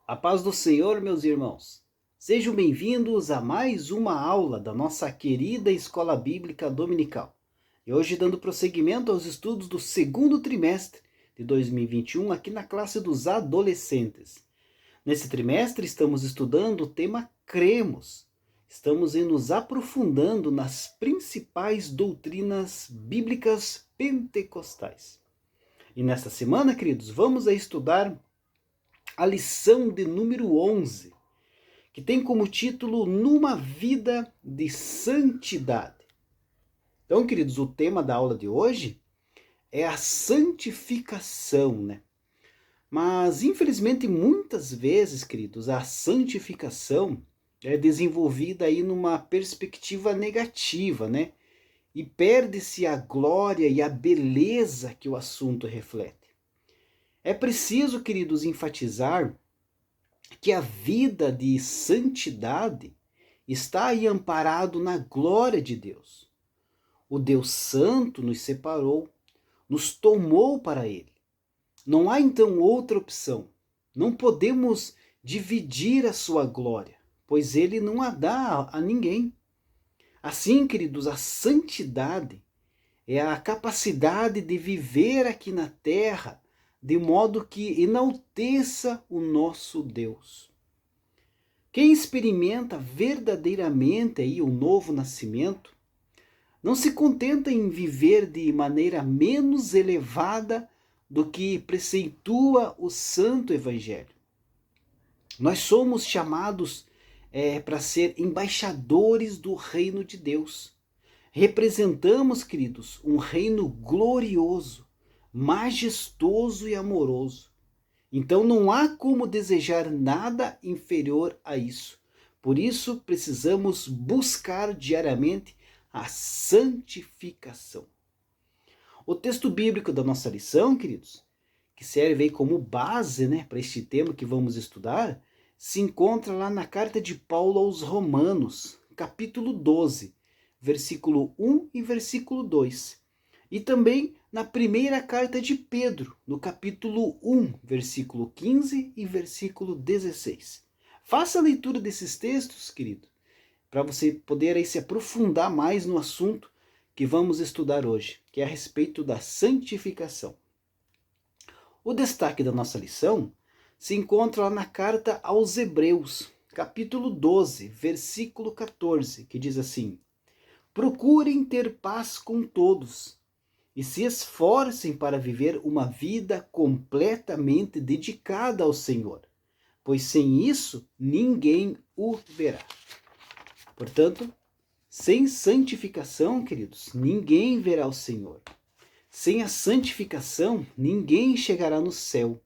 A paz do Senhor, meus irmãos. Sejam bem-vindos a mais uma aula da nossa querida Escola Bíblica Dominical. E hoje dando prosseguimento aos estudos do segundo trimestre de 2021 aqui na classe dos adolescentes. Nesse trimestre estamos estudando o tema Cremos. Estamos nos aprofundando nas principais doutrinas bíblicas pentecostais. E nesta semana, queridos, vamos estudar a lição de número 11, que tem como título Numa Vida de Santidade. Então, queridos, o tema da aula de hoje é a santificação, né? Mas, infelizmente, muitas vezes, queridos, a santificação é desenvolvida aí numa perspectiva negativa, né? E perde-se a glória e a beleza que o assunto reflete. É preciso, queridos, enfatizar que a vida de santidade está aí amparado na glória de Deus. O Deus Santo nos separou, nos tomou para Ele. Não há então outra opção. Não podemos dividir a sua glória, pois Ele não a dá a ninguém. Assim, queridos, a santidade é a capacidade de viver aqui na terra de modo que enalteça o nosso Deus. Quem experimenta verdadeiramente aí o novo nascimento, não se contenta em viver de maneira menos elevada do que preceitua o Santo Evangelho. Nós somos chamados para ser embaixadores do reino de Deus. Representamos, queridos, um reino glorioso, majestoso e amoroso. Então não há como desejar nada inferior a isso. Por isso precisamos buscar diariamente a santificação. O texto bíblico da nossa lição, queridos, que serve aí como base, né, para este tema que vamos estudar, se encontra lá na carta de Paulo aos Romanos, capítulo 12, versículo 1 e versículo 2. E também na primeira carta de Pedro, no capítulo 1, versículo 15 e versículo 16. Faça a leitura desses textos, querido, para você poder aí se aprofundar mais no assunto que vamos estudar hoje, que é a respeito da santificação. O destaque da nossa lição se encontra lá na carta aos Hebreus, capítulo 12, versículo 14, que diz assim: Procurem ter paz com todos e se esforcem para viver uma vida completamente dedicada ao Senhor, pois sem isso ninguém o verá. Portanto, sem santificação, queridos, ninguém verá o Senhor. Sem a santificação, ninguém chegará no céu.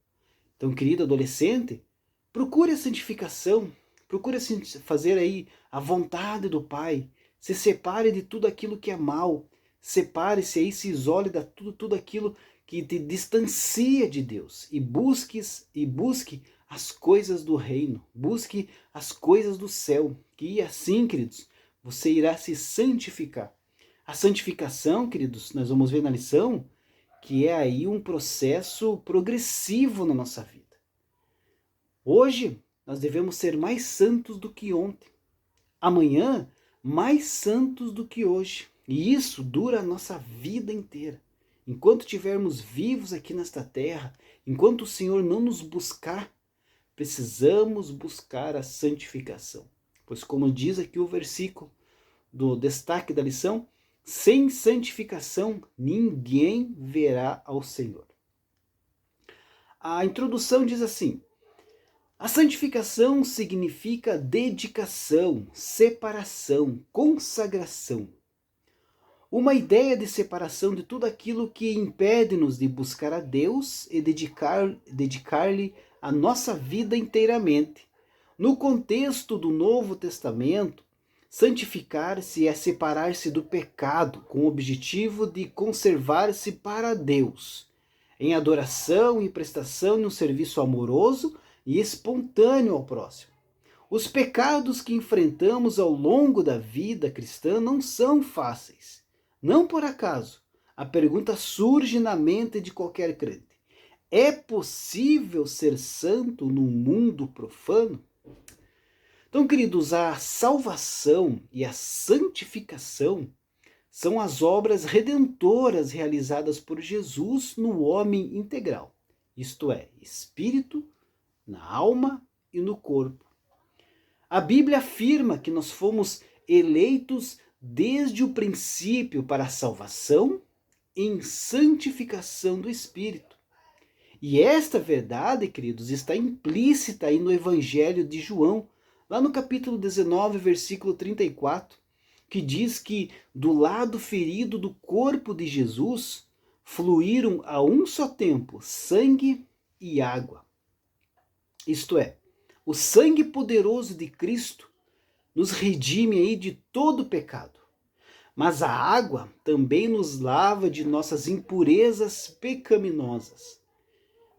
Então, querido adolescente, procure a santificação, procure fazer aí a vontade do Pai, se separe de tudo aquilo que é mal, separe-se aí, se isole de tudo aquilo que te distancia de Deus e busque as coisas do reino, busque as coisas do céu, que assim, queridos, você irá se santificar. A santificação, queridos, nós vamos ver na lição, que é aí um processo progressivo na nossa vida. Hoje, nós devemos ser mais santos do que ontem. Amanhã, mais santos do que hoje. E isso dura a nossa vida inteira. Enquanto estivermos vivos aqui nesta terra, enquanto o Senhor não nos buscar, precisamos buscar a santificação. Pois como diz aqui o versículo do destaque da lição, sem santificação ninguém verá ao Senhor. A introdução diz assim: a santificação significa dedicação, separação, consagração. Uma ideia de separação de tudo aquilo que impede-nos de buscar a Deus e dedicar-lhe a nossa vida inteiramente. No contexto do Novo Testamento, santificar-se é separar-se do pecado com o objetivo de conservar-se para Deus, em adoração e prestação de um serviço amoroso e espontâneo ao próximo. Os pecados que enfrentamos ao longo da vida cristã não são fáceis. Não por acaso, a pergunta surge na mente de qualquer crente: É possível ser santo num mundo profano? Então, queridos, a salvação e a santificação são as obras redentoras realizadas por Jesus no homem integral, isto é, espírito, na alma e no corpo. A Bíblia afirma que nós fomos eleitos desde o princípio para a salvação em santificação do espírito. E esta verdade, queridos, está implícita aí no Evangelho de João, lá no capítulo 19, versículo 34, que diz que do lado ferido do corpo de Jesus fluíram a um só tempo sangue e água. Isto é, o sangue poderoso de Cristo nos redime aí de todo pecado. Mas a água também nos lava de nossas impurezas pecaminosas.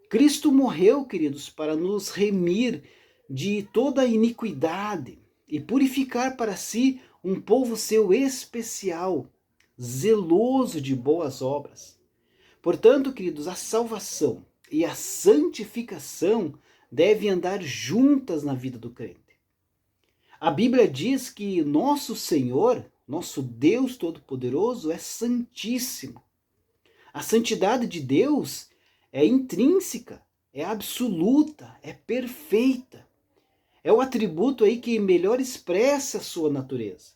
Cristo morreu, queridos, para nos remir de toda iniquidade e purificar para si um povo seu especial, zeloso de boas obras. Portanto, queridos, a salvação e a santificação devem andar juntas na vida do crente. A Bíblia diz que nosso Senhor, nosso Deus Todo-Poderoso, é santíssimo. A santidade de Deus é intrínseca, é absoluta, é perfeita. É o atributo aí que melhor expressa a sua natureza.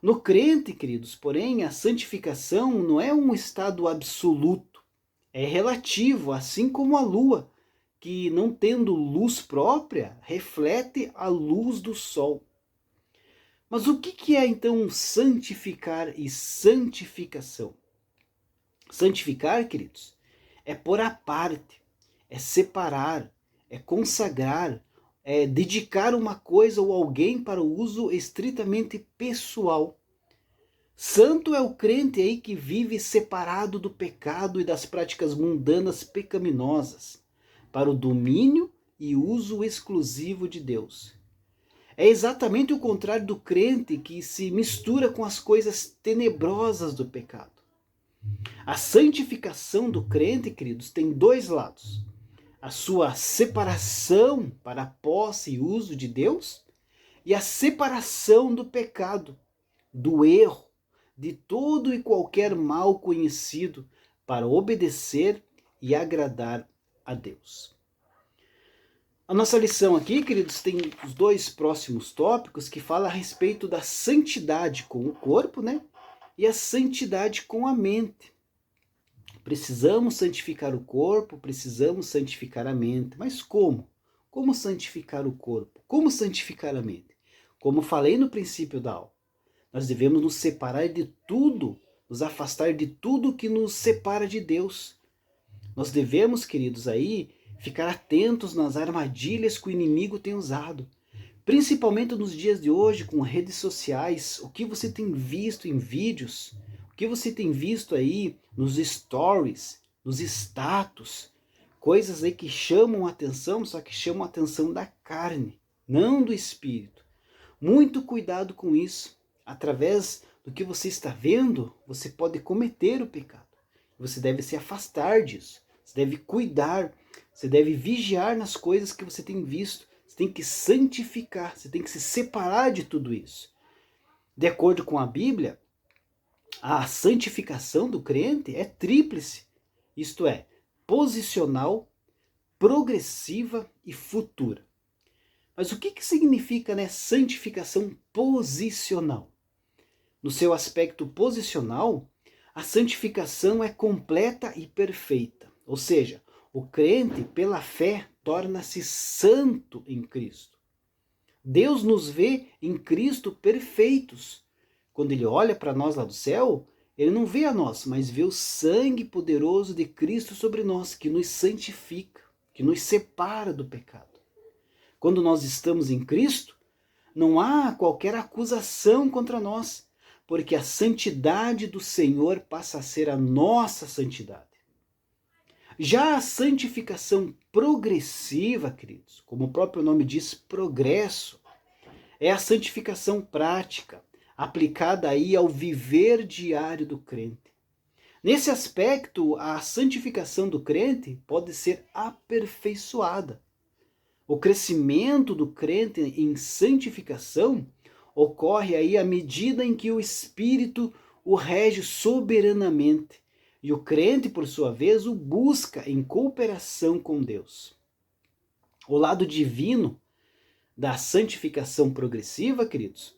No crente, queridos, porém, a santificação não é um estado absoluto, é relativo, assim como a lua, que não tendo luz própria, reflete a luz do sol. Mas o que é então santificar e santificação? Santificar, queridos, é pôr à parte, é separar, é consagrar, é dedicar uma coisa ou alguém para o uso estritamente pessoal. Santo é o crente aí que vive separado do pecado e das práticas mundanas pecaminosas, para o domínio e uso exclusivo de Deus. É exatamente o contrário do crente que se mistura com as coisas tenebrosas do pecado. A santificação do crente, queridos, tem dois lados. A sua separação para a posse e uso de Deus e a separação do pecado, do erro, de todo e qualquer mal conhecido para obedecer e agradar a Deus. A nossa lição aqui, queridos, tem os dois próximos tópicos que falam a respeito da santidade com o corpo, né? E a santidade com a mente. Precisamos santificar o corpo, precisamos santificar a mente. Mas como? Como santificar o corpo? Como santificar a mente? Como falei no princípio da aula, nós devemos nos separar de tudo, nos afastar de tudo que nos separa de Deus. Nós devemos, queridos, aí ficar atentos nas armadilhas que o inimigo tem usado. Principalmente nos dias de hoje, com redes sociais, o que você tem visto em vídeos, o que você tem visto aí nos stories, nos status, coisas aí que chamam a atenção, só que chamam a atenção da carne, não do espírito. Muito cuidado com isso. Através do que você está vendo, você pode cometer o pecado. Você deve se afastar disso. Você deve cuidar, você deve vigiar nas coisas que você tem visto. Você tem que santificar, você tem que se separar de tudo isso. De acordo com a Bíblia, a santificação do crente é tríplice. Isto é, posicional, progressiva e futura. Mas o que significa, né, santificação posicional? No seu aspecto posicional, a santificação é completa e perfeita. Ou seja, o crente, pela fé, torna-se santo em Cristo. Deus nos vê em Cristo perfeitos. Quando Ele olha para nós lá do céu, Ele não vê a nós, mas vê o sangue poderoso de Cristo sobre nós, que nos santifica, que nos separa do pecado. Quando nós estamos em Cristo, não há qualquer acusação contra nós, porque a santidade do Senhor passa a ser a nossa santidade. Já a santificação progressiva, queridos, como o próprio nome diz, progresso, é a santificação prática, aplicada aí ao viver diário do crente. Nesse aspecto, a santificação do crente pode ser aperfeiçoada. O crescimento do crente em santificação ocorre aí à medida em que o Espírito o rege soberanamente e o crente, por sua vez, o busca em cooperação com Deus. O lado divino da santificação progressiva, queridos,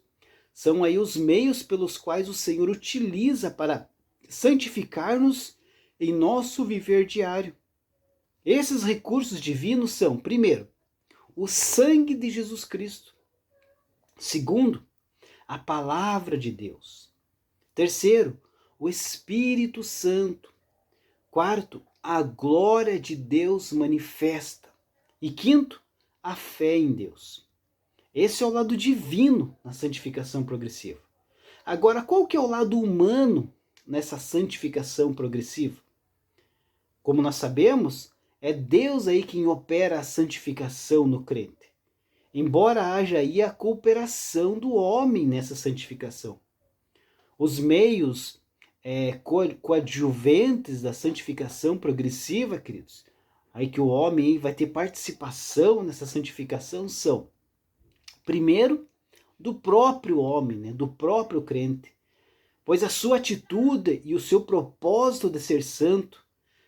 são aí os meios pelos quais o Senhor utiliza para santificar-nos em nosso viver diário. Esses recursos divinos são, primeiro, o sangue de Jesus Cristo. Segundo, a palavra de Deus. Terceiro, o Espírito Santo. Quarto, a glória de Deus manifesta. E quinto, a fé em Deus. Esse é o lado divino na santificação progressiva. Agora, qual que é o lado humano nessa santificação progressiva? Como nós sabemos, é Deus aí quem opera a santificação no crente. Embora haja aí a cooperação do homem nessa santificação. Os meios coadjuventes da santificação progressiva, queridos, aí que o homem vai ter participação nessa santificação são, primeiro, do próprio homem, né, do próprio crente, pois a sua atitude e o seu propósito de ser santo,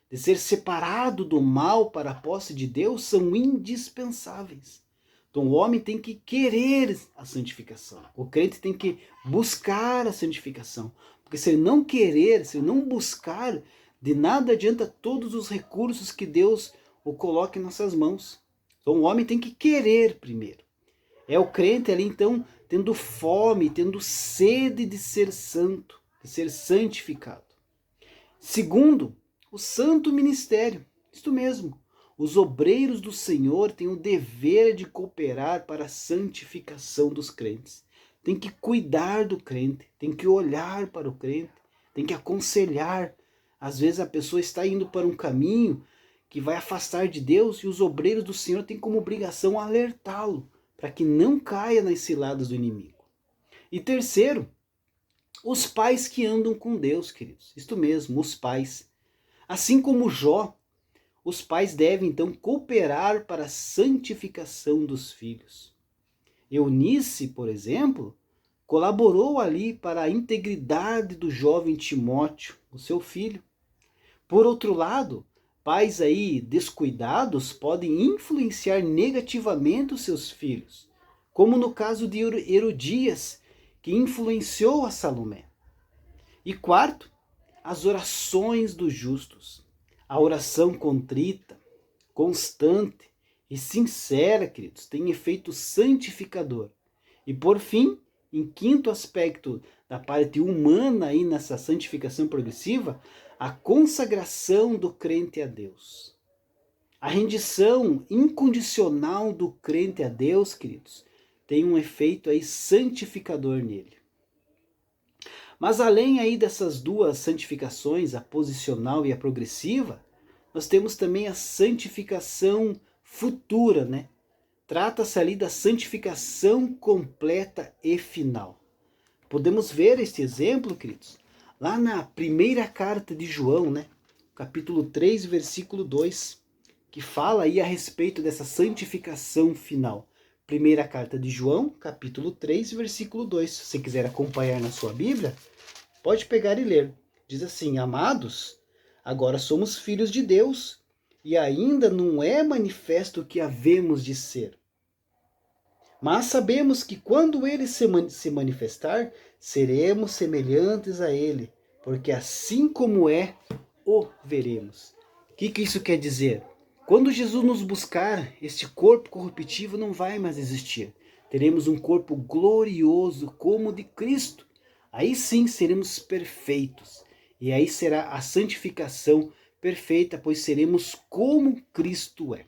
de ser separado do mal para a posse de Deus, são indispensáveis. Então o homem tem que querer a santificação, o crente tem que buscar a santificação, porque se ele não querer, se ele não buscar, de nada adianta todos os recursos que Deus o coloca em nossas mãos. Então o homem tem que querer primeiro. É o crente ali então tendo fome, tendo sede de ser santo, de ser santificado. Segundo, o santo ministério, isto mesmo. Os obreiros do Senhor têm o dever de cooperar para a santificação dos crentes. Tem que cuidar do crente, tem que olhar para o crente, tem que aconselhar. Às vezes a pessoa está indo para um caminho que vai afastar de Deus e os obreiros do Senhor têm como obrigação alertá-lo para que não caia nas ciladas do inimigo. E terceiro, os pais que andam com Deus, queridos. Isto mesmo, os pais. Assim como Jó, os pais devem então cooperar para a santificação dos filhos. Eunice, por exemplo, colaborou ali para a integridade do jovem Timóteo, o seu filho. Por outro lado, pais aí descuidados podem influenciar negativamente os seus filhos, como no caso de Herodias, que influenciou a Salomé. E quarto, as orações dos justos. A oração contrita, constante e sincera, queridos, tem efeito santificador. E por fim, em quinto aspecto da parte humana aí nessa santificação progressiva, a consagração do crente a Deus. A rendição incondicional do crente a Deus, queridos, tem um efeito aí santificador nele. Mas além aí dessas duas santificações, a posicional e a progressiva, nós temos também a santificação futura, né? Trata-se ali da santificação completa e final. Podemos ver este exemplo, queridos, lá na primeira carta de João, né? Capítulo 3, versículo 2, que fala aí a respeito dessa santificação final. Primeira carta de João, capítulo 3, versículo 2. Se você quiser acompanhar na sua Bíblia, pode pegar e ler. Diz assim: amados, agora somos filhos de Deus, e ainda não é manifesto o que havemos de ser. Mas sabemos que quando ele se manifestar, seremos semelhantes a ele, porque assim como é, o veremos. O que isso quer dizer? Quando Jesus nos buscar, este corpo corruptível não vai mais existir. Teremos um corpo glorioso como o de Cristo. Aí sim seremos perfeitos. E aí será a santificação perfeita, pois seremos como Cristo é.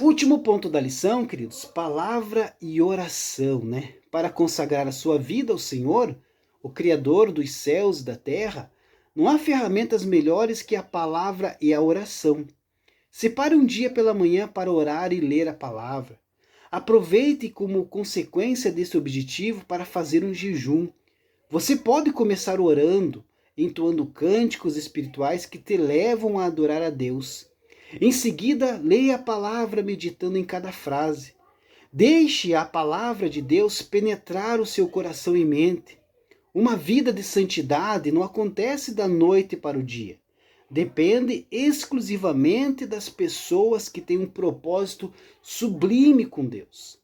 Último ponto da lição, queridos, palavra e oração, né? Para consagrar a sua vida ao Senhor, o Criador dos céus e da terra, não há ferramentas melhores que a palavra e a oração. Separe um dia pela manhã para orar e ler a palavra. Aproveite como consequência desse objetivo para fazer um jejum. Você pode começar orando, entoando cânticos espirituais que te levam a adorar a Deus. Em seguida, leia a palavra meditando em cada frase. Deixe a palavra de Deus penetrar o seu coração e mente. Uma vida de santidade não acontece da noite para o dia. Depende exclusivamente das pessoas que têm um propósito sublime com Deus.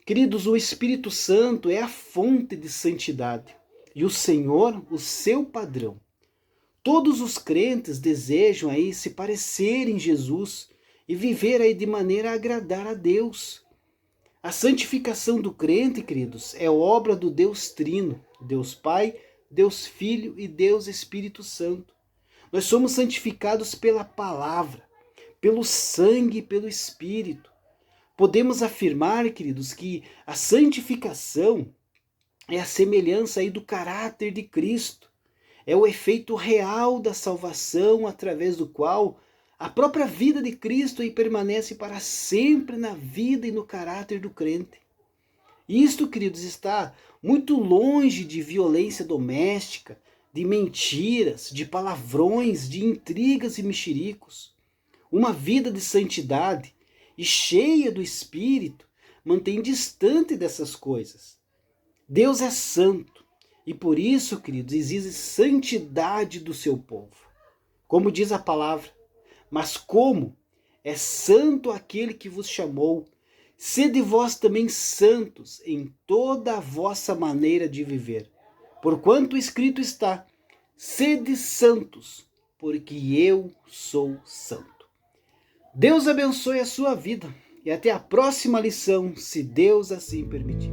Queridos, o Espírito Santo é a fonte de santidade e o Senhor, o seu padrão. Todos os crentes desejam aí se parecer em Jesus e viver aí de maneira a agradar a Deus. A santificação do crente, queridos, é obra do Deus Trino, Deus Pai, Deus Filho e Deus Espírito Santo. Nós somos santificados pela palavra, pelo sangue e pelo Espírito. Podemos afirmar, queridos, que a santificação é a semelhança aí do caráter de Cristo. É o efeito real da salvação através do qual a própria vida de Cristo aí permanece para sempre na vida e no caráter do crente. Isto, queridos, está muito longe de violência doméstica, de mentiras, de palavrões, de intrigas e mexericos. Uma vida de santidade e cheia do Espírito mantém distante dessas coisas. Deus é santo e por isso, queridos, exige santidade do seu povo. Como diz a palavra, mas como é santo aquele que vos chamou, sede vós também santos em toda a vossa maneira de viver. Porquanto escrito está, sede santos, porque eu sou santo. Deus abençoe a sua vida e até a próxima lição, se Deus assim permitir.